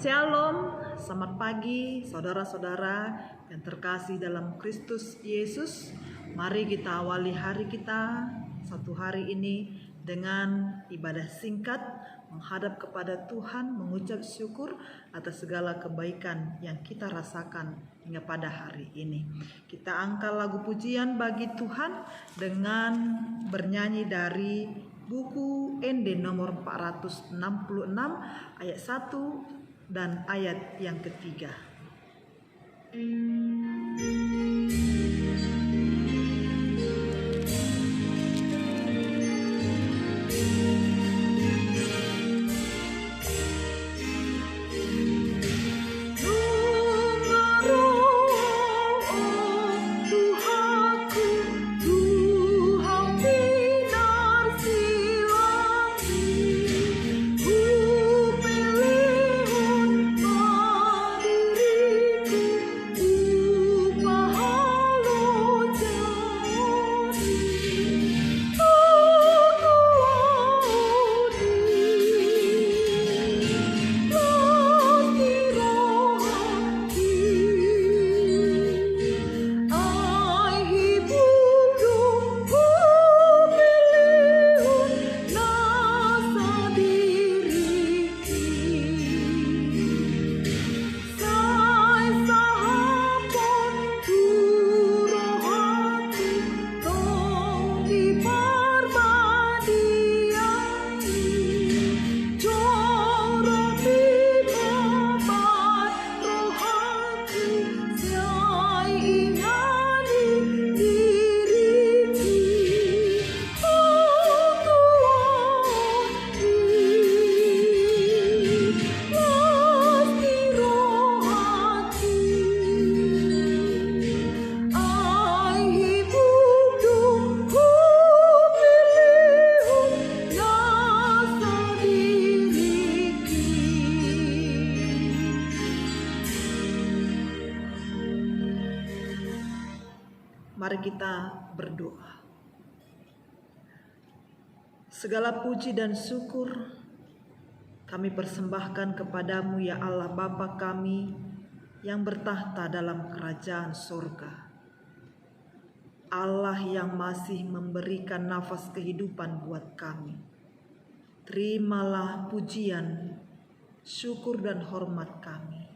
Shalom, selamat pagi saudara-saudara yang terkasih dalam Kristus Yesus. Mari kita awali hari kita satu hari ini dengan ibadah singkat, menghadap kepada Tuhan, mengucap syukur atas segala kebaikan yang kita rasakan hingga pada hari ini. Kita angkat lagu pujian bagi Tuhan dengan bernyanyi dari buku ND nomor 466 ayat 1 dan ayat yang ketiga. Mari kita berdoa. Segala puji dan syukur kami persembahkan kepadamu ya Allah Bapa kami yang bertahta dalam kerajaan surga. Allah yang masih memberikan nafas kehidupan buat kami. Terimalah pujian, syukur dan hormat kami.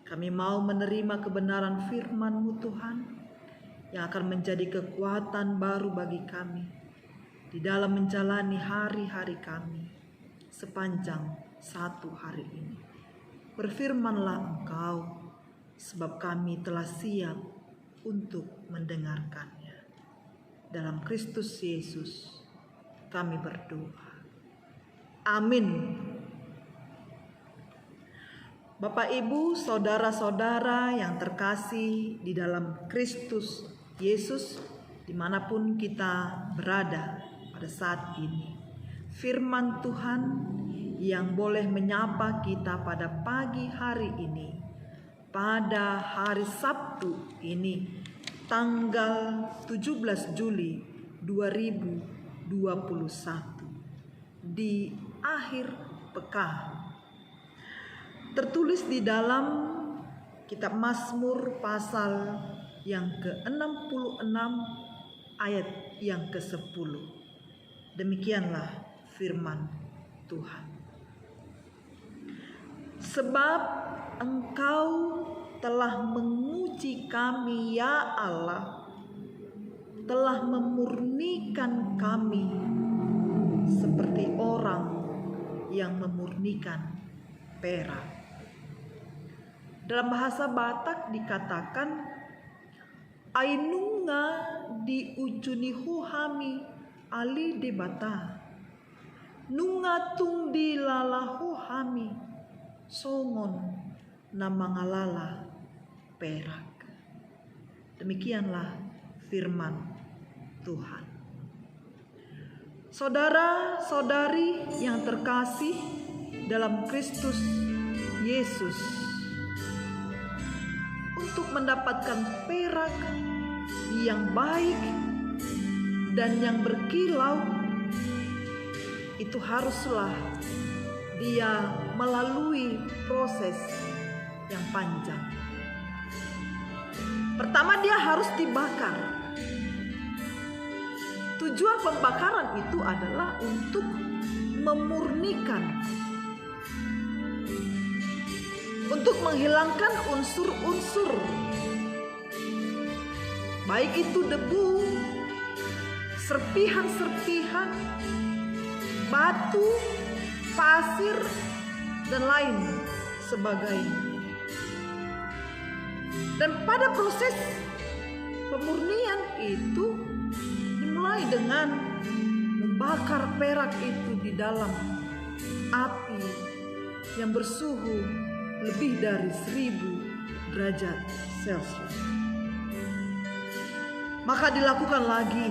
Kami mau menerima kebenaran firman-Mu Tuhan, yang akan menjadi kekuatan baru bagi kami di dalam menjalani hari-hari kami sepanjang satu hari ini. Berfirmanlah Engkau, sebab kami telah siap untuk mendengarkannya. Dalam Kristus Yesus kami berdoa. Amin. Bapak, Ibu, saudara-saudara yang terkasih di dalam Kristus Yesus, dimanapun kita berada pada saat ini, firman Tuhan yang boleh menyapa kita pada pagi hari ini, pada hari Sabtu ini, tanggal 17 Juli 2021, di akhir pekan. Tertulis di dalam kitab Mazmur pasal yang ke-66 ayat yang ke-10. Demikianlah firman Tuhan. Sebab Engkau telah menguji kami ya Allah, telah memurnikan kami seperti orang yang memurnikan perak. Dalam bahasa Batak dikatakan ainunga di ujuni huhami ali de bata, nunga tung di lala huhami songon namangalala perak. Demikianlah firman Tuhan. Saudara-saudari yang terkasih dalam Kristus Yesus, untuk mendapatkan perak yang baik dan yang berkilau, itu haruslah dia melalui proses yang panjang. Pertama, dia harus dibakar. Tujuan pembakaran itu adalah untuk memurnikan, untuk menghilangkan unsur-unsur, baik itu debu, serpihan-serpihan, batu, pasir, dan lain sebagainya. Dan pada proses pemurnian itu dimulai dengan membakar perak itu di dalam api yang bersuhu lebih dari 1000 derajat Celcius. Maka dilakukan lagi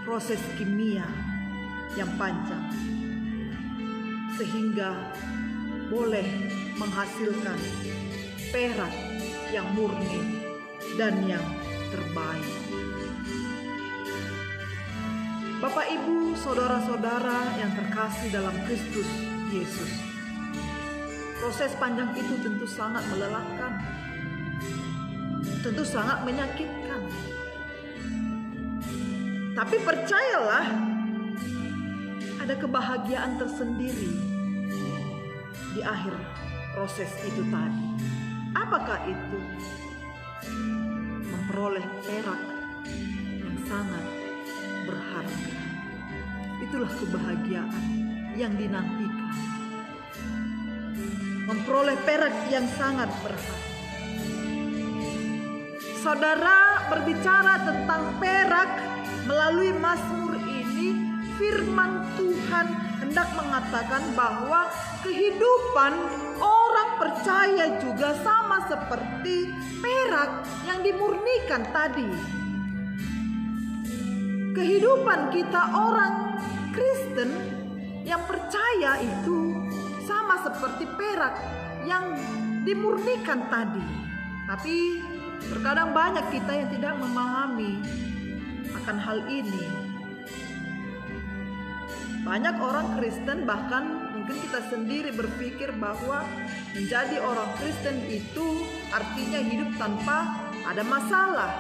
proses kimia yang panjang sehingga boleh menghasilkan perak yang murni dan yang terbaik. Bapak, Ibu, saudara-saudara yang terkasih dalam Kristus Yesus, proses panjang itu tentu sangat melelahkan, tentu sangat menyakitkan. Tapi percayalah, ada kebahagiaan tersendiri di akhir proses itu tadi. Apakah itu? Memperoleh perak yang sangat berharga. Itulah kebahagiaan yang dinantikan. Memperoleh perak yang sangat berharga. Saudara, berbicara tentang perak melalui Mazmur ini, firman Tuhan hendak mengatakan bahwa kehidupan orang percaya juga sama seperti perak yang dimurnikan tadi. Kehidupan kita orang Kristen yang percaya itu sama seperti perak yang dimurnikan tadi. Tapi terkadang banyak kita yang tidak memahami akan hal ini. Banyak orang Kristen, bahkan mungkin kita sendiri berpikir bahwa menjadi orang Kristen itu artinya hidup tanpa ada masalah.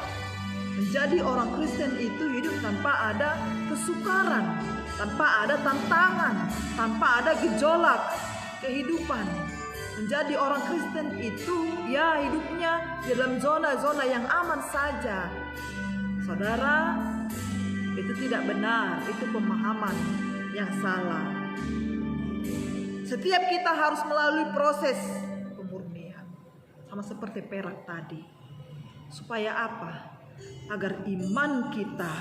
Menjadi orang Kristen itu hidup tanpa ada kesukaran, tanpa ada tantangan, tanpa ada gejolak kehidupan. Menjadi orang Kristen itu ya hidupnya di dalam zona-zona yang aman saja. Saudara, itu tidak benar, itu pemahaman yang salah. Setiap kita harus melalui proses pemurnian, sama seperti perak tadi. Supaya apa? Agar iman kita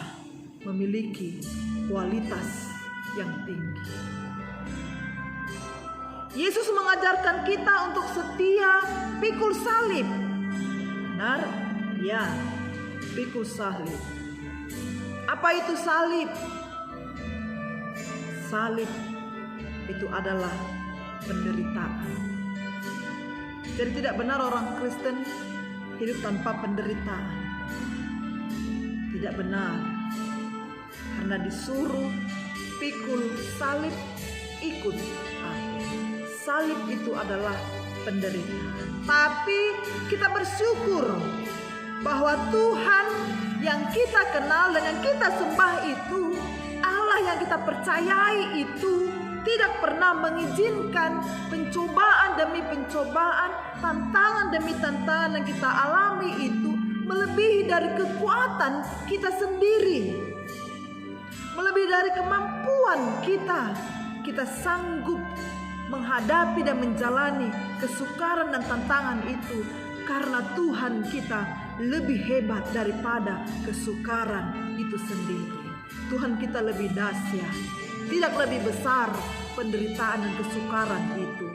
memiliki kualitas yang tinggi. Yesus mengajarkan kita untuk setia pikul salib. Benar? Ya, pikul salib. Apa itu salib? Salib itu adalah penderitaan. Jadi tidak benar orang Kristen hidup tanpa penderitaan. Tidak benar. Karena disuruh pikul salib, ikut aku. Salib itu adalah penderitaan. Tapi kita bersyukur bahwa Tuhan yang kita kenal dan yang kita sembah itu, Allah yang kita percayai itu tidak pernah mengizinkan pencobaan demi pencobaan, tantangan demi tantangan yang kita alami itu melebihi dari kekuatan kita sendiri, melebihi dari kemampuan kita. Kita sanggup menghadapi dan menjalani kesukaran dan tantangan itu karena Tuhan kita lebih hebat daripada kesukaran itu sendiri. Tuhan kita lebih dahsyat, tidak lebih besar penderitaan dan kesukaran itu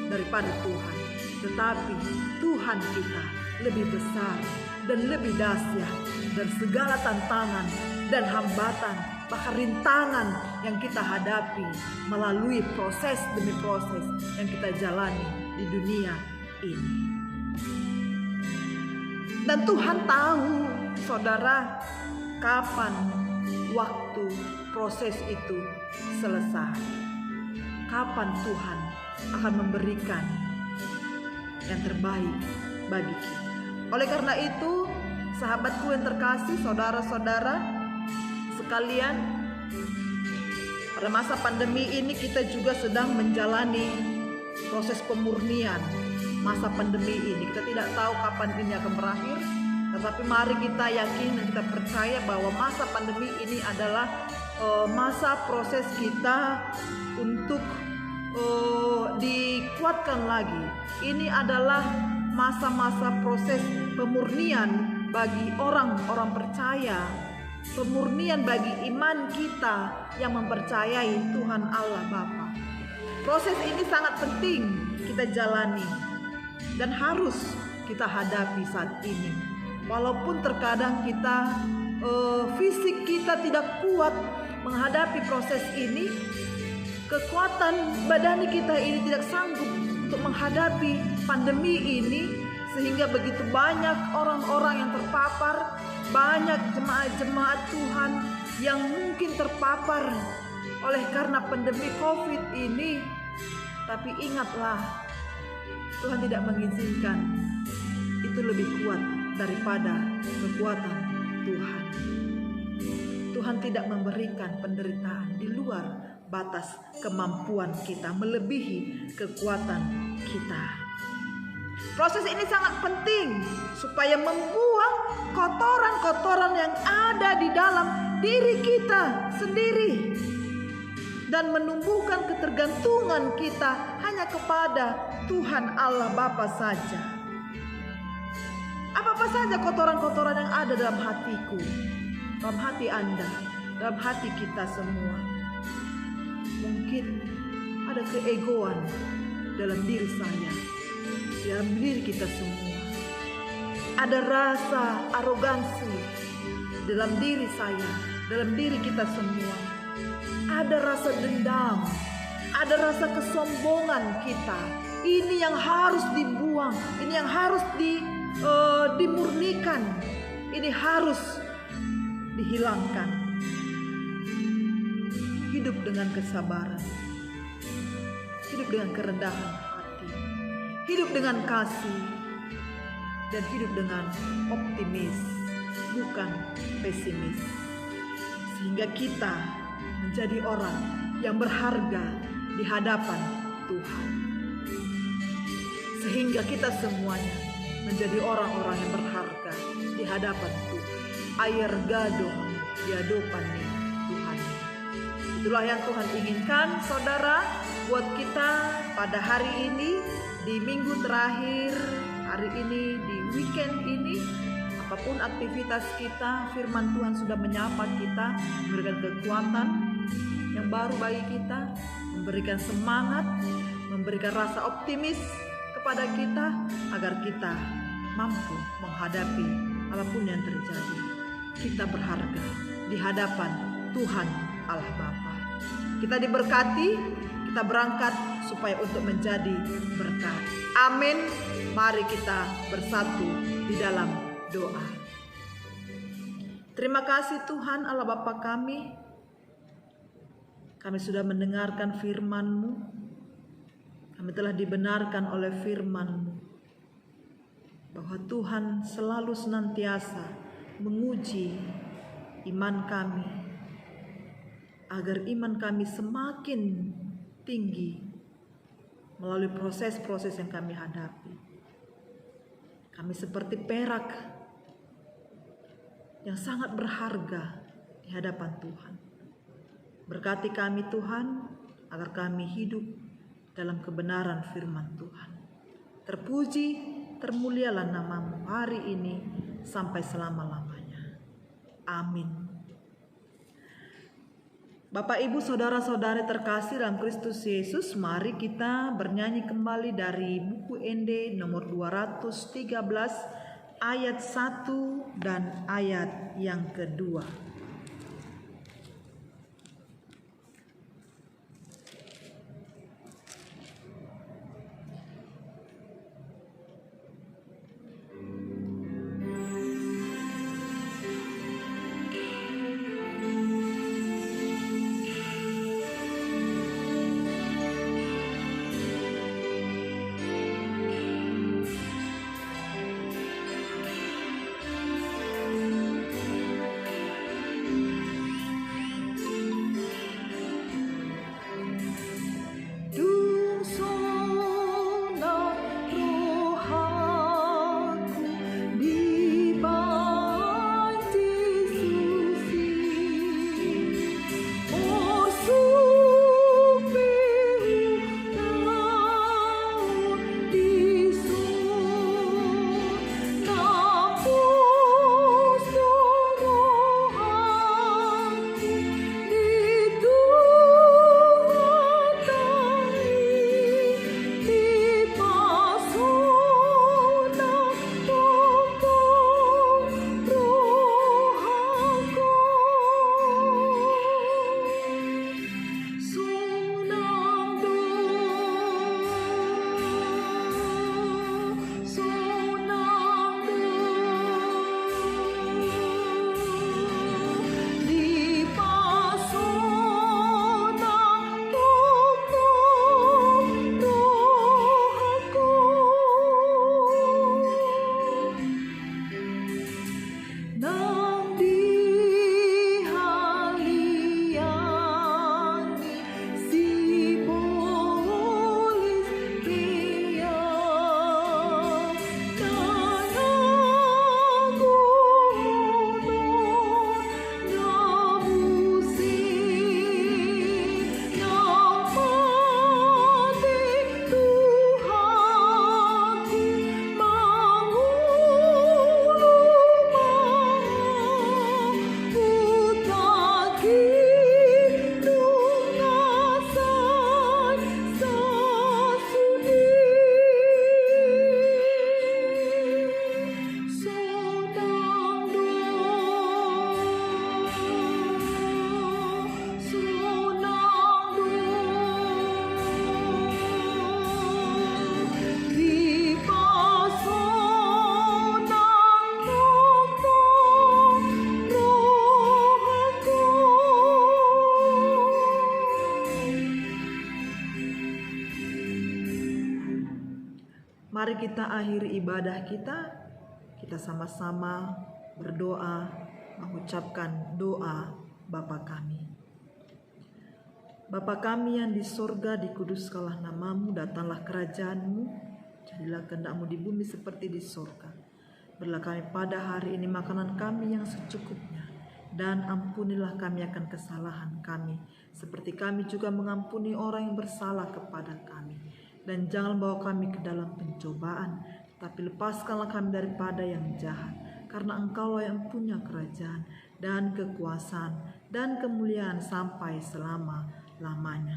daripada Tuhan. Tetapi Tuhan kita lebih besar dan lebih dahsyat dari segala tantangan dan hambatan, bahkan rintangan yang kita hadapi melalui proses demi proses yang kita jalani di dunia ini. Dan Tuhan tahu, saudara, kapan waktu proses itu selesai. kapan Tuhan akan memberikan yang terbaik bagi kita. Oleh karena itu, sahabatku yang terkasih, saudara-saudara sekalian, pada masa pandemi ini kita juga sedang menjalani proses pemurnian masa pandemi ini. Kita tidak tahu kapan ini akan berakhir, tetapi mari kita yakin dan kita percaya bahwa masa pandemi ini adalah masa proses kita untuk dikuatkan lagi. Ini adalah masa-masa proses pemurnian bagi orang-orang percaya, pemurnian bagi iman kita yang mempercayai Tuhan Allah Bapa. Proses ini sangat penting kita jalani dan harus kita hadapi saat ini. Walaupun terkadang kita fisik kita tidak kuat menghadapi proses ini, kekuatan badan kita ini tidak sanggup untuk menghadapi pandemi ini, sehingga begitu banyak orang-orang yang terpapar, banyak jemaat-jemaat Tuhan yang mungkin terpapar oleh karena pandemi COVID ini. Tapi ingatlah, Tuhan tidak mengizinkan itu lebih kuat daripada kekuatan Tuhan. Tuhan tidak memberikan penderitaan di luar batas kemampuan kita, melebihi kekuatan kita. Proses ini sangat penting supaya membuang kotoran-kotoran yang ada di dalam diri kita sendiri dan menumbuhkan ketergantungan kita hanya kepada Tuhan Allah Bapa saja. Apa-apa saja kotoran-kotoran yang ada dalam hatiku, dalam hati Anda, dalam hati kita semua. Mungkin ada keegoan dalam diri saya, dalam diri kita semua. Ada rasa arogansi dalam diri saya, dalam diri kita semua. Ada rasa dendam, ada rasa kesombongan kita. Ini yang harus dibuang, ini yang harus dimurnikan, ini harus dihilangkan. Hidup dengan kesabaran, hidup dengan kerendahan hati, hidup dengan kasih, dan hidup dengan optimis, bukan pesimis. Sehingga kita menjadi orang yang berharga di hadapan Tuhan. Sehingga kita semuanya menjadi orang-orang yang berharga di hadapan Tuhan. Ayer gado di hadapan Tuhan. Itulah yang Tuhan inginkan, saudara, buat kita pada hari ini, di minggu terakhir, hari ini, di weekend ini. Apapun aktivitas kita, firman Tuhan sudah menyapa kita, memberikan kekuatan yang baru bagi kita, memberikan semangat, memberikan rasa optimis kepada kita, agar kita mampu menghadapi apapun yang terjadi. Kita berharga di hadapan Tuhan Allah Bapa. Kita diberkati, kita berangkat supaya untuk menjadi berkat. Amin. Mari kita bersatu di dalam doa. Terima kasih Tuhan Allah Bapa kami. Kami sudah mendengarkan firman-Mu. Kami telah dibenarkan oleh firman-Mu bahwa Tuhan selalu senantiasa menguji iman kami, agar iman kami semakin tinggi melalui proses-proses yang kami hadapi. Kami seperti perak yang sangat berharga di hadapan Tuhan. Berkati kami Tuhan, agar kami hidup dalam kebenaran firman Tuhan. Terpuji, termulialah nama-Mu hari ini sampai selama-lamanya. Amin. Bapak, Ibu, saudara-saudari terkasih dalam Kristus Yesus, mari kita bernyanyi kembali dari buku ND nomor 213 ayat 1 dan ayat yang kedua. Mari kita akhiri ibadah kita. Kita sama-sama berdoa, mengucapkan doa Bapa kami. Bapa kami yang di surga, dikuduskanlah namamu, datanglah kerajaanmu, jadilah kehendak-mu di bumi seperti di surga. Berilah kami pada hari ini makanan kami yang secukupnya, dan ampunilah kami akan kesalahan kami, seperti kami juga mengampuni orang yang bersalah kepada kami. Dan jangan bawa kami ke dalam pencobaan, tapi lepaskanlah kami daripada yang jahat. Karena Engkaulah yang punya kerajaan dan kekuasaan dan kemuliaan sampai selama-lamanya.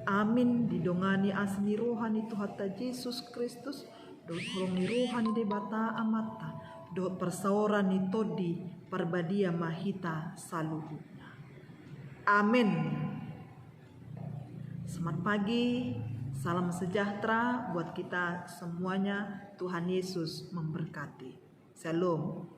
Amin. Didongani asli rohani Tuhan Yesus Kristus, doa holongi rohani de bata amata, doa persaurani todi parbadia mahita saluhunya. Amin. Selamat pagi, salam sejahtera buat kita semuanya. Tuhan Yesus memberkati. Shalom.